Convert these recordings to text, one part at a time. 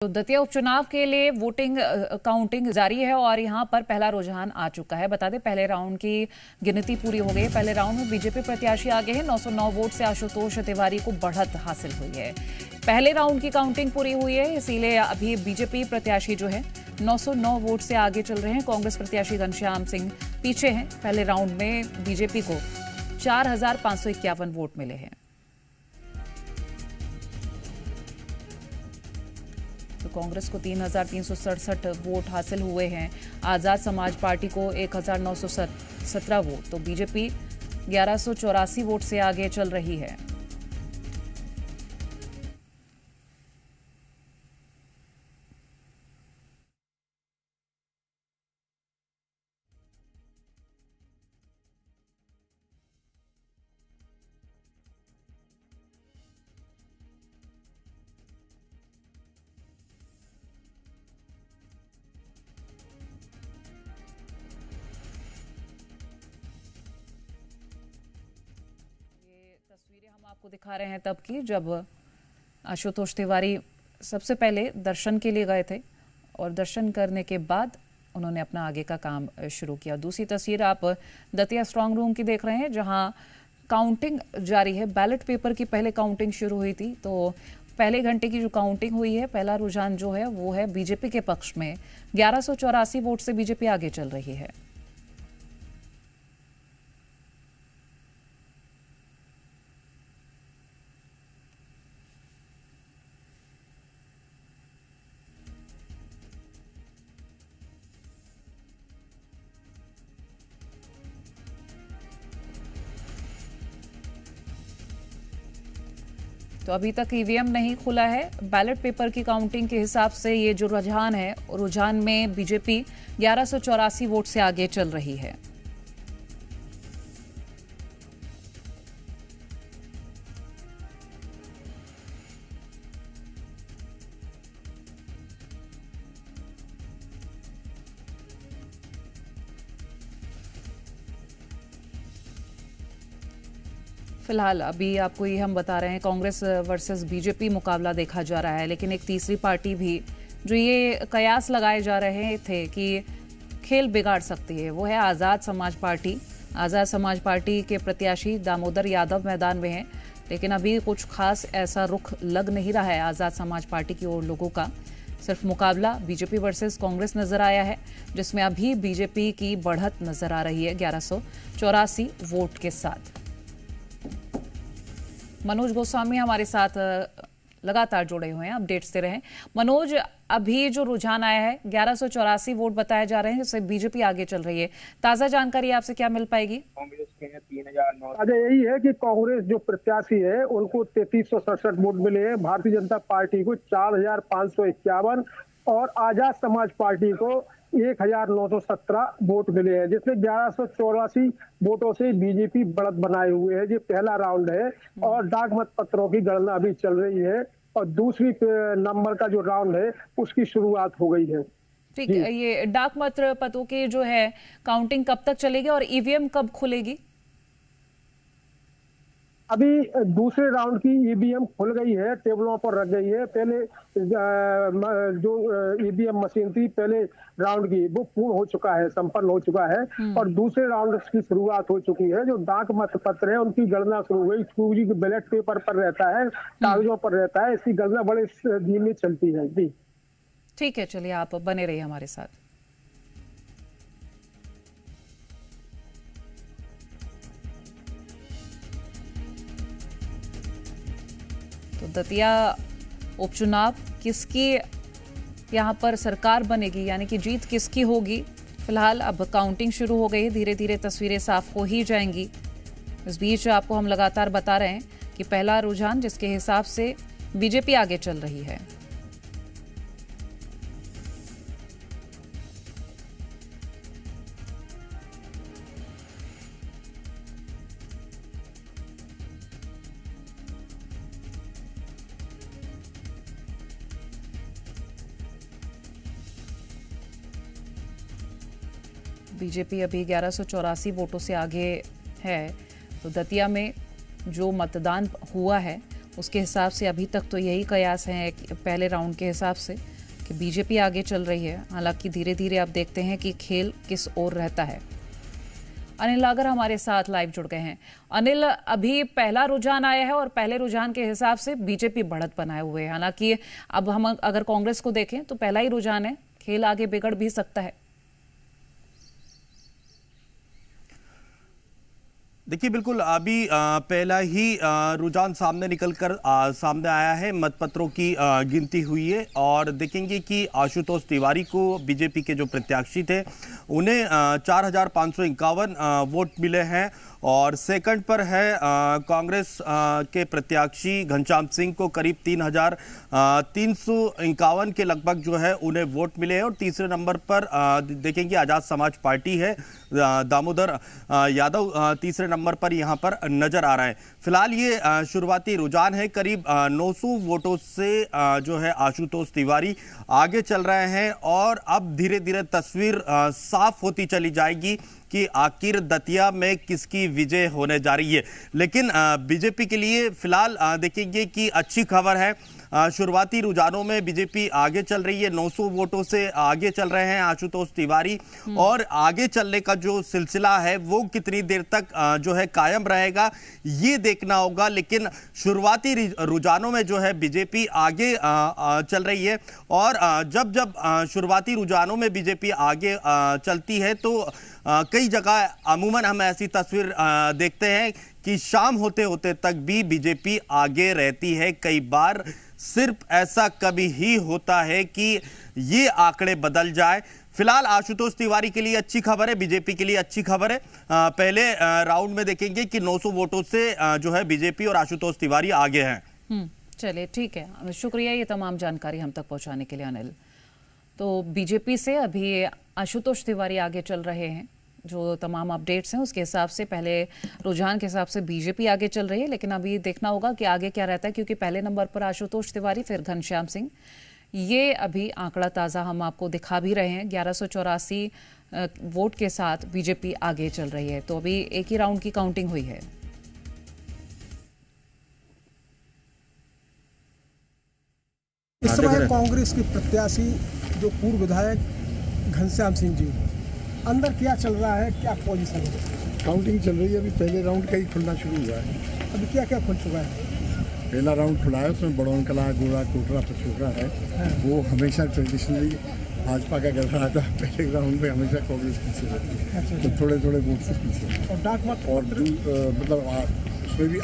तो दतिया उपचुनाव के लिए वोटिंग काउंटिंग जारी है और यहां पर पहला रुझान आ चुका है। बता दें पहले राउंड की गिनती पूरी हो गई। पहले राउंड में बीजेपी प्रत्याशी आगे हैं। 909 वोट से आशुतोष तिवारी को बढ़त हासिल हुई है। पहले राउंड की काउंटिंग पूरी हुई है, इसीलिए अभी बीजेपी प्रत्याशी जो है 909 वोट से आगे चल रहे हैं। कांग्रेस प्रत्याशी घनश्याम सिंह पीछे हैं। पहले राउंड में बीजेपी को 4551 वोट मिले हैं। तो कांग्रेस को 3367 वोट हासिल हुए हैं। आजाद समाज पार्टी को 1917 वोट। तो बीजेपी 1184 वोट से आगे चल रही है। तस्वीरें हम आपको दिखा रहे हैं तब की, जब आशुतोष तिवारी सबसे पहले दर्शन के लिए गए थे और दर्शन करने के बाद उन्होंने अपना आगे का काम शुरू किया। दूसरी तस्वीर आप दतिया स्ट्रांग रूम की देख रहे हैं, जहां काउंटिंग जारी है। बैलेट पेपर की पहले काउंटिंग शुरू हुई थी, तो पहले घंटे की जो काउंटिंग हुई है, पहला रुझान जो है वो है बीजेपी के पक्ष में। 1184 वोट से बीजेपी आगे चल रही है। तो अभी तक ईवीएम नहीं खुला है। बैलेट पेपर की काउंटिंग के हिसाब से ये जो रुझान है, रुझान में बीजेपी 1184 वोट से आगे चल रही है। फिलहाल अभी आपको ये हम बता रहे हैं, कांग्रेस वर्सेस बीजेपी मुकाबला देखा जा रहा है। लेकिन एक तीसरी पार्टी भी जो ये कयास लगाए जा रहे थे कि खेल बिगाड़ सकती है, वो है आज़ाद समाज पार्टी। आज़ाद समाज पार्टी के प्रत्याशी दामोदर यादव मैदान में हैं, लेकिन अभी कुछ खास ऐसा रुख लग नहीं रहा है आज़ाद समाज पार्टी की ओर लोगों का। सिर्फ मुकाबला बीजेपी वर्सेस कांग्रेस नजर आया है, जिसमें अभी बीजेपी की बढ़त नजर आ रही है 1184 वोट के साथ। मनोज गोस्वामी हमारे साथ लगातार जुड़े हुए हैं, अपडेट्स दे रहे हैं। मनोज, अभी जो रुझान आया है 1184 वोट बताए जा रहे हैं, जिससे बीजेपी आगे चल रही है। ताजा जानकारी आपसे क्या मिल पाएगी? कांग्रेस के हैं 3009। ताजा यही है कि कांग्रेस जो प्रत्याशी है उनको 3367 वोट मिले हैं, भारतीय जनता पार्टी को 4551 और आजाद समाज पार्टी को 1917 वोट मिले हैं, जिसमें 1184 वोटों से बीजेपी बढ़त बनाए हुए है। ये पहला राउंड है और डाक मत पत्रों की गणना अभी चल रही है और दूसरी नंबर का जो राउंड है उसकी शुरुआत हो गई है। ठीक है, ये डाक मत पत्रों की जो है काउंटिंग कब तक चलेगी और ईवीएम कब खुलेगी? अभी दूसरे राउंड की ईवीएम खुल गई है, टेबलों पर रख गई है। पहले जो ईवीएम मशीन थी पहले राउंड की, वो पूर्ण हो चुका है, संपन्न हो चुका है और दूसरे राउंड की शुरुआत हो चुकी है। जो डाक मत पत्र है उनकी गणना शुरू हो गई। क्योंकि बैलेट पेपर पर रहता है, कागजों पर रहता है, इसकी गणना बड़े धीमी चलती है। जी ठीक है, चलिए आप बने रहिए हमारे साथ। तो दतिया उपचुनाव किसकी यहाँ पर सरकार बनेगी, यानी कि जीत किसकी होगी? फिलहाल अब काउंटिंग शुरू हो गई, धीरे धीरे तस्वीरें साफ हो ही जाएंगी। इस बीच आपको हम लगातार बता रहे हैं कि पहला रुझान जिसके हिसाब से बीजेपी आगे चल रही है। बीजेपी अभी 1184 वोटों से आगे है। तो दतिया में जो मतदान हुआ है उसके हिसाब से अभी तक तो यही कयास है पहले राउंड के हिसाब से कि बीजेपी आगे चल रही है। हालांकि धीरे धीरे आप देखते हैं कि खेल किस ओर रहता है। अनिल नागर हमारे साथ लाइव जुड़ गए हैं। अनिल, अभी पहला रुझान आया है और पहले रुझान के हिसाब से बीजेपी बढ़त बनाए हुए है। हालांकि अब हम अगर कांग्रेस को देखें तो पहला ही रुझान है, खेल आगे बिगड़ भी सकता है। देखिए, बिल्कुल अभी पहला ही रुझान सामने निकलकर सामने आया है। मतपत्रों की गिनती हुई है और देखेंगे कि आशुतोष तिवारी को बीजेपी के जो प्रत्याशी थे उन्हें 4,551 वोट मिले हैं और सेकंड पर है कांग्रेस के प्रत्याशी घनश्याम सिंह को करीब 3,351 के लगभग जो है उन्हें वोट मिले हैं और तीसरे नंबर पर देखेंगे आज़ाद समाज पार्टी है, दामोदर यादव तीसरे नंबर पर यहां पर नजर आ रहा है। फिलहाल ये शुरुआती रुझान है, करीब 900 वोटों से जो है आशुतोष तिवारी आगे चल रहे हैं और अब धीरे धीरे तस्वीर साफ होती चली जाएगी कि आखिर दतिया में किसकी विजय होने जा रही है। लेकिन बीजेपी के लिए फिलहाल देखेंगे कि अच्छी खबर है। शुरुआती रुझानों में बीजेपी आगे चल रही है, 900 वोटों से आगे चल रहे हैं आशुतोष तिवारी और आगे चलने का जो सिलसिला है वो कितनी देर तक जो है कायम रहेगा ये देखना होगा। लेकिन शुरुआती रुझानों में जो है बीजेपी आगे चल रही है और जब जब शुरुआती रुझानों में बीजेपी आगे चलती है तो कई जगह अमूमन हम ऐसी तस्वीर देखते हैं कि शाम होते होते तक भी बीजेपी आगे रहती है। कई बार सिर्फ ऐसा कभी ही होता है कि ये आंकड़े बदल जाए। फिलहाल आशुतोष तिवारी के लिए अच्छी खबर है, बीजेपी के लिए अच्छी खबर है। पहले राउंड में देखेंगे कि 900 वोटों से जो है बीजेपी और आशुतोष तिवारी आगे हैं। चलिए ठीक है, शुक्रिया ये तमाम जानकारी हम तक पहुंचाने के लिए अनिल। तो बीजेपी से अभी आशुतोष तिवारी आगे चल रहे हैं। जो तमाम अपडेट्स हैं उसके हिसाब से पहले रुझान के हिसाब से बीजेपी आगे चल रही है, लेकिन अभी देखना होगा कि आगे क्या रहता है, क्योंकि पहले नंबर पर आशुतोष तिवारी, फिर घनश्याम सिंह। ये अभी आंकड़ा ताज़ा हम आपको दिखा भी रहे हैं। 1184 वोट के साथ बीजेपी आगे चल रही है। तो अभी एक ही राउंड की काउंटिंग हुई है। इस समय कांग्रेस के प्रत्याशी जो पूर्व विधायक घनश्याम सिंह जी, अंदर क्या चल रहा है, क्या पोजीशन है? काउंटिंग चल रही है, अभी पहले राउंड का ही खुलना शुरू हुआ है। अभी क्या क्या खुल चुका है? पहला राउंड खुला है, उसमें बड़ौन कला, गोरा, कोटरा, पचोरा है। वो हमेशा ट्रेडिशनली भाजपा का कर रहा था। पहले राउंड में हमेशा कांग्रेस पीछे रहती है। अच्छा, तो थोड़े थोड़े वोट से पीछे और डाक मत और मतलब उसमें भी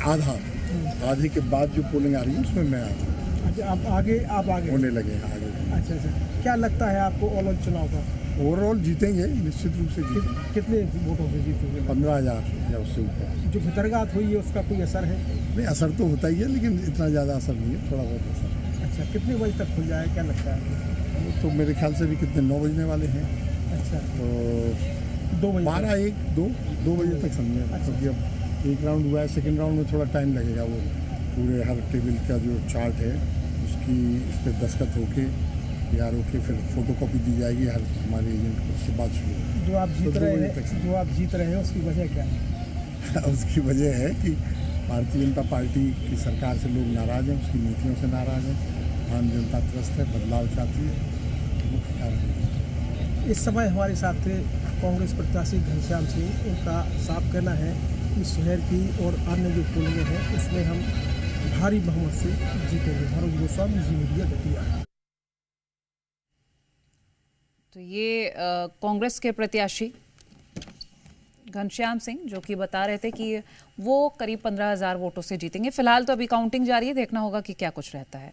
आधे के बाद जो पोलिंग आ रही है उसमें मैं आप आगे होने लगे हैं आगे। अच्छा, क्या लगता है आपको ओवरऑल चुनाव का? ओवरऑल जीतेंगे, निश्चित रूप से जीतेंगे। कितने वोटों से जीतेंगे? 15,000 या उससे ऊपर। जो भितरगात हुई है उसका कोई असर है? नहीं, असर तो होता ही है, लेकिन इतना ज़्यादा असर नहीं है, थोड़ा बहुत असर है। अच्छा, कितने बजे तक खुल जाए, क्या लगता है? तो मेरे ख्याल से भी कितने 9 बजने वाले हैं। अच्छा, तो 2 बजे 12, 1, 2 बजे तक समझे। क्योंकि अब एक राउंड हुआ है, सेकेंड राउंड में थोड़ा टाइम लगेगा। वो पूरे हर टेबल का जो चार्ट है उसकी इस पर दस्तखत होके तैयार होके फिर फोटोकॉपी दी जाएगी हर हमारे एजेंट को, उसके बाद शुरू। जो आप जीत रहे हैं उसकी वजह क्या है? उसकी वजह है कि भारतीय जनता पार्टी की सरकार से लोग नाराज़ हैं, उसकी नीतियों से नाराज़ हैं। आम जनता त्रस्त है, बदलाव चाहती है, मुख्य कारण। इस समय हमारे साथ थे कांग्रेस प्रत्याशी घनश्याम सिंह। उनका साफ कहना है कि शहर की और अन्य जो पोलिंगें हैं उसमें हम भारी बहुमत से जीतेंगे। मनोज गोस्वामी, जी मीडिया, दतिया। तो ये कांग्रेस के प्रत्याशी घनश्याम सिंह जो कि बता रहे थे कि वो करीब 15,000 वोटों से जीतेंगे। फिलहाल तो अभी काउंटिंग जारी है, देखना होगा कि क्या कुछ रहता है।